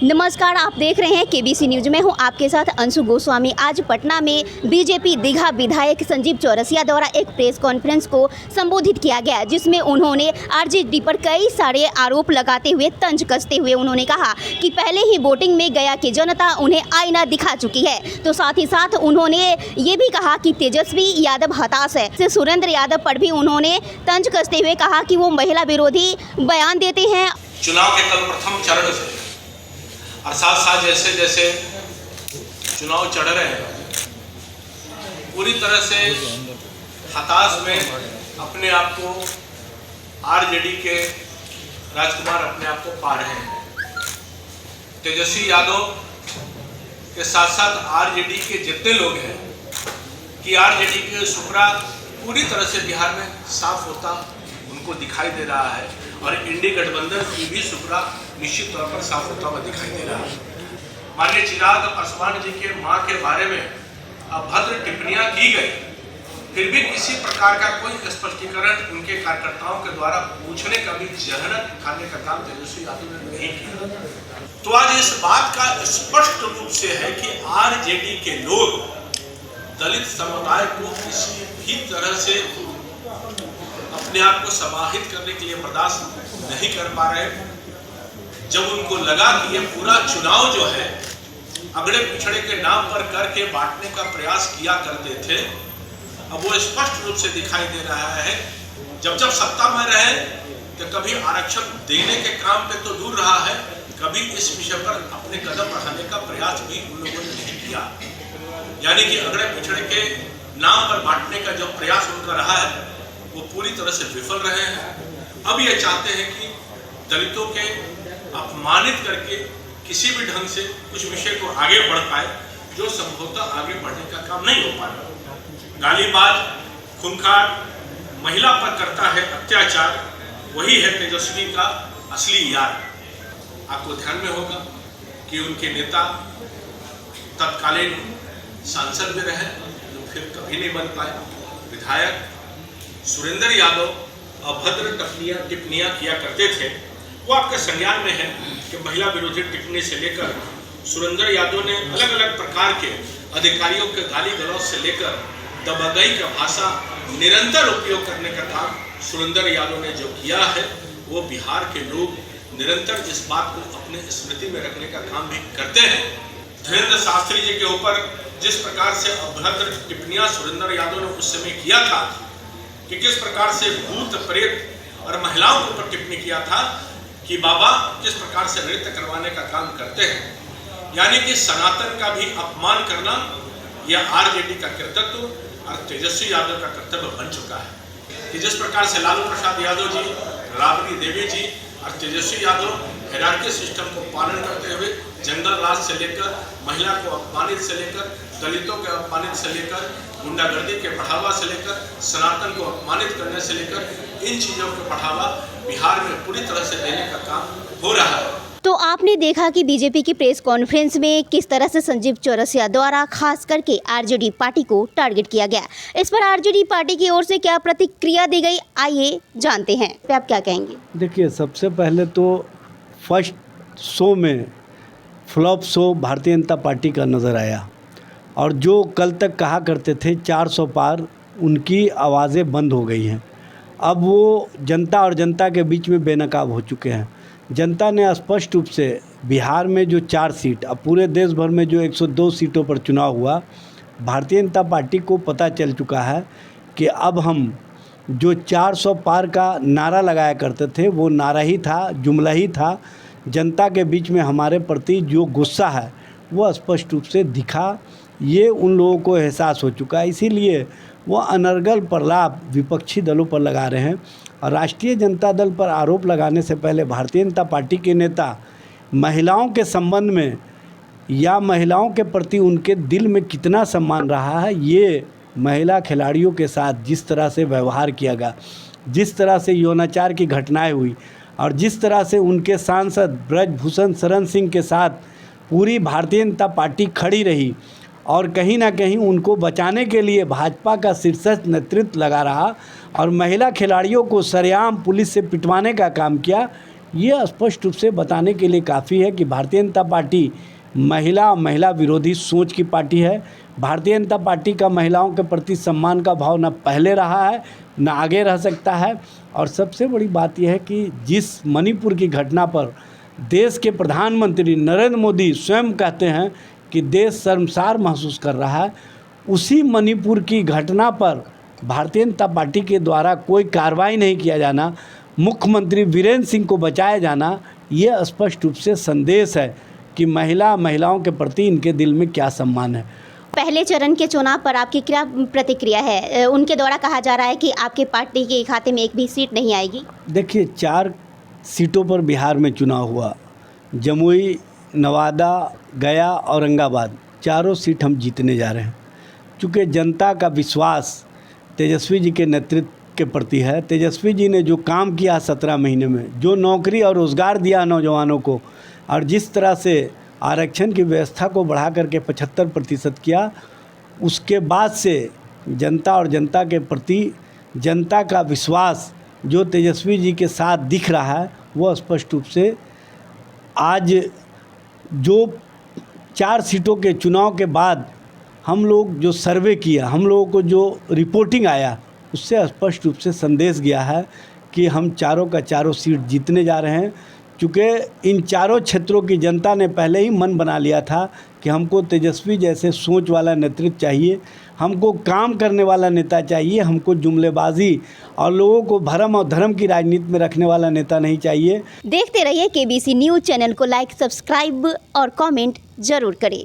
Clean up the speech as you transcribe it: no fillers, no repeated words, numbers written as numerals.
नमस्कार, आप देख रहे हैं केबीसी न्यूज। मैं हूं आपके साथ अंशु गोस्वामी। आज पटना में बीजेपी दीघा विधायक संजीव चौरसिया द्वारा एक प्रेस कॉन्फ्रेंस को संबोधित किया गया, जिसमें उन्होंने आरजेडी पर कई सारे आरोप लगाते हुए तंज कसते हुए उन्होंने कहा कि पहले ही वोटिंग में गया कि जनता उन्हें आईना दिखा चुकी है। तो साथ ही साथ उन्होंने ये भी कहा कि तेजस्वी यादव हताश है। सुरेंद्र यादव पर भी उन्होंने तंज कसते हुए कहा कि वो महिला विरोधी बयान देते हैं। चुनाव के कल प्रथम चरण से और साथ साथ जैसे जैसे चुनाव चढ़ रहे हैं, पूरी तरह से हताश में अपने आप को आरजेडी के राजकुमार अपने आप को पा रहे हैं। तेजस्वी यादव के साथ साथ आरजेडी के जितने लोग हैं कि आरजेडी के सुपरा पूरी तरह से बिहार में साफ होता उनको दिखाई दे रहा है और इंडी गठबंधन की भी सुपरा निश्चित तौर पर साफ होता हुआ दिखाई दे रहा है। माननीय चिराग पासवान जी के मां के बारे में अभद्र टिप्पणियां की गई, फिर भी किसी प्रकार का कोई स्पष्टीकरण उनके कार्यकर्ताओं के द्वारा पूछने का भी जहरत उठाने का काम तेजस्वी यादव ने नहीं किया। तो आज इस बात का स्पष्ट रूप से है कि आरजेडी के लोग दलित समुदाय को किसी भी तरह से अपने आप को समाहित करने के लिए बर्दाश्त नहीं कर पा रहे। जब उनको लगा कि ये पूरा चुनाव जो है अगड़े पिछड़े के नाम पर करके बांटने का प्रयास किया करते थे, अब वो स्पष्ट रूप से दिखाई दे रहा है। जब जब सत्ता में रहे तो कभी आरक्षण देने के काम पे तो दूर रहा है, कभी इस विषय पर अपने कदम बढ़ाने का प्रयास भी उन लोगों ने नहीं किया। यानी कि अगड़े पिछड़े के नाम पर बांटने का जो प्रयास उनका रहा है वो पूरी तरह से विफल रहे हैं। अब ये चाहते हैं कि दलितों के अपमानित करके किसी भी ढंग से कुछ विषय को आगे बढ़ पाए, जो संभवतः आगे बढ़ने का काम नहीं हो पाएगा। गालीबाज, खूंखार, महिला पर करता है अत्याचार, वही है तेजस्वी का असली यार। आपको ध्यान में होगा कि उनके नेता तत्कालीन सांसद में रहे, जो फिर कभी नहीं बन पाए। विधायक सुरेंद्र यादव अभद्र टिप्पणियां किया करते थे, वो आपके संज्ञान में है कि महिला विरोधी टिप्पणी से लेकर सुरेंद्र यादव ने अलग अलग प्रकार के अधिकारियों के गाली गलौज से लेकर दबंगई का भाषा निरंतर उपयोग करने का काम सुरेंद्र यादव ने जो किया है, वो बिहार के लोग निरंतर इस बात को अपने स्मृति में रखने का काम भी करते हैं। धीरेन्द्र शास्त्री जी के ऊपर जिस प्रकार से अभद्र टिप्पणियां सुरेंद्र यादव ने उस समय किया था, कि किस प्रकार से भूत प्रेत और महिलाओं के ऊपर टिप्पणी किया था कि बाबा किस प्रकार से नृत्य करवाने का काम करते हैं, यानी कि सनातन का भी अपमान करना यह आरजेडी का कर्तव्य और तेजस्वी यादव का कर्तव्य बन चुका है। कि जिस प्रकार से लालू प्रसाद यादव जी, राबड़ी देवी जी और तेजस्वी यादव हायरार्की सिस्टम को पालन करते हुए जंगल राज से लेकर महिला को अपमानित से लेकर दलितों के अपमानित से लेकर गुंडागर्दी के बढ़ावा से लेकर सनातन को अपमानित करने से लेकर इन चीज़ों को बढ़ावा बिहार में पूरी तरह से देने का काम हो रहा है। तो आपने देखा कि बीजेपी की प्रेस कॉन्फ्रेंस में किस तरह से संजीव चौरसिया द्वारा खास करके आरजेडी पार्टी को टारगेट किया गया। इस पर आरजेडी पार्टी की ओर से क्या प्रतिक्रिया दी गई, आइए जानते हैं। आप क्या कहेंगे? देखिए, सबसे पहले तो फर्स्ट शो में flop show Bharatiya Janata party का नज़र आया, और जो कल तक कहा करते थे 400 पार, उनकी आवाज़ें बंद हो गई हैं। अब वो जनता और जनता के बीच में बेनकाब हो चुके हैं। जनता ने स्पष्ट रूप से बिहार में जो 4 सीट, अब पूरे देश भर में जो 102 सीटों पर चुनाव हुआ, भारतीय जनता पार्टी को पता चल चुका है कि अब हम जो 400 पार का नारा लगाया करते थे, वो नारा ही था, जुमला ही था। जनता के बीच में हमारे प्रति जो गुस्सा है वो स्पष्ट रूप से दिखा, ये उन लोगों को एहसास हो चुका है। इसीलिए वो अनर्गल प्रलाप विपक्षी दलों पर लगा रहे हैं। और राष्ट्रीय जनता दल पर आरोप लगाने से पहले भारतीय जनता पार्टी के नेता महिलाओं के संबंध में या महिलाओं के प्रति उनके दिल में कितना सम्मान रहा है, ये महिला खिलाड़ियों के साथ जिस तरह से व्यवहार किया गया, जिस तरह से यौनाचार की घटनाएं हुई, और जिस तरह से उनके सांसद ब्रजभूषण शरण सिंह के साथ पूरी भारतीय जनता पार्टी खड़ी रही, और कहीं ना कहीं उनको बचाने के लिए भाजपा का शीर्षस्थ नेतृत्व लगा रहा और महिला खिलाड़ियों को सरेआम पुलिस से पिटवाने का काम किया, ये स्पष्ट रूप से बताने के लिए काफ़ी है कि भारतीय जनता पार्टी महिला विरोधी सोच की पार्टी है। भारतीय जनता पार्टी का महिलाओं के प्रति सम्मान का भाव न पहले रहा है न आगे रह सकता है। और सबसे बड़ी बात यह है कि जिस मणिपुर की घटना पर देश के प्रधानमंत्री नरेंद्र मोदी स्वयं कहते हैं कि देश शर्मसार महसूस कर रहा है, उसी मणिपुर की घटना पर भारतीय जनता पार्टी के द्वारा कोई कार्रवाई नहीं किया जाना, मुख्यमंत्री वीरेंद्र सिंह को बचाया जाना, ये स्पष्ट रूप से संदेश है कि महिलाओं के प्रति इनके दिल में क्या सम्मान है। पहले चरण के चुनाव पर आपकी क्या प्रतिक्रिया है? उनके द्वारा कहा जा रहा है कि आपके पार्टी के खाते में एक भी सीट नहीं आएगी। देखिए, 4 सीटों पर बिहार में चुनाव हुआ, जमुई, नवादा, गया, औरंगाबाद, चारों सीट हम जीतने जा रहे हैं। चूँकि जनता का विश्वास तेजस्वी जी के नेतृत्व के प्रति है। तेजस्वी जी ने जो काम किया 17 महीने में, जो नौकरी और रोज़गार दिया नौजवानों को, और जिस तरह से आरक्षण की व्यवस्था को बढ़ा करके 75% किया, उसके बाद से जनता और जनता के प्रति जनता का विश्वास जो तेजस्वी जी के साथ दिख रहा है, वो स्पष्ट रूप से आज जो 4 सीटों के चुनाव के बाद हम लोग जो सर्वे किया, हम लोगों को जो रिपोर्टिंग आया, उससे स्पष्ट रूप से संदेश गया है कि हम चारों का चारों सीट जीतने जा रहे हैं। क्योंकि इन चारों क्षेत्रों की जनता ने पहले ही मन बना लिया था कि हमको तेजस्वी जैसे सोच वाला नेतृत्व चाहिए, हमको काम करने वाला नेता चाहिए, हमको जुमलेबाजी और लोगों को भरम और धर्म की राजनीति में रखने वाला नेता नहीं चाहिए। देखते रहिए केबीसी न्यूज़ चैनल को लाइक, सब्सक्राइब और कमेंट जरूर करें।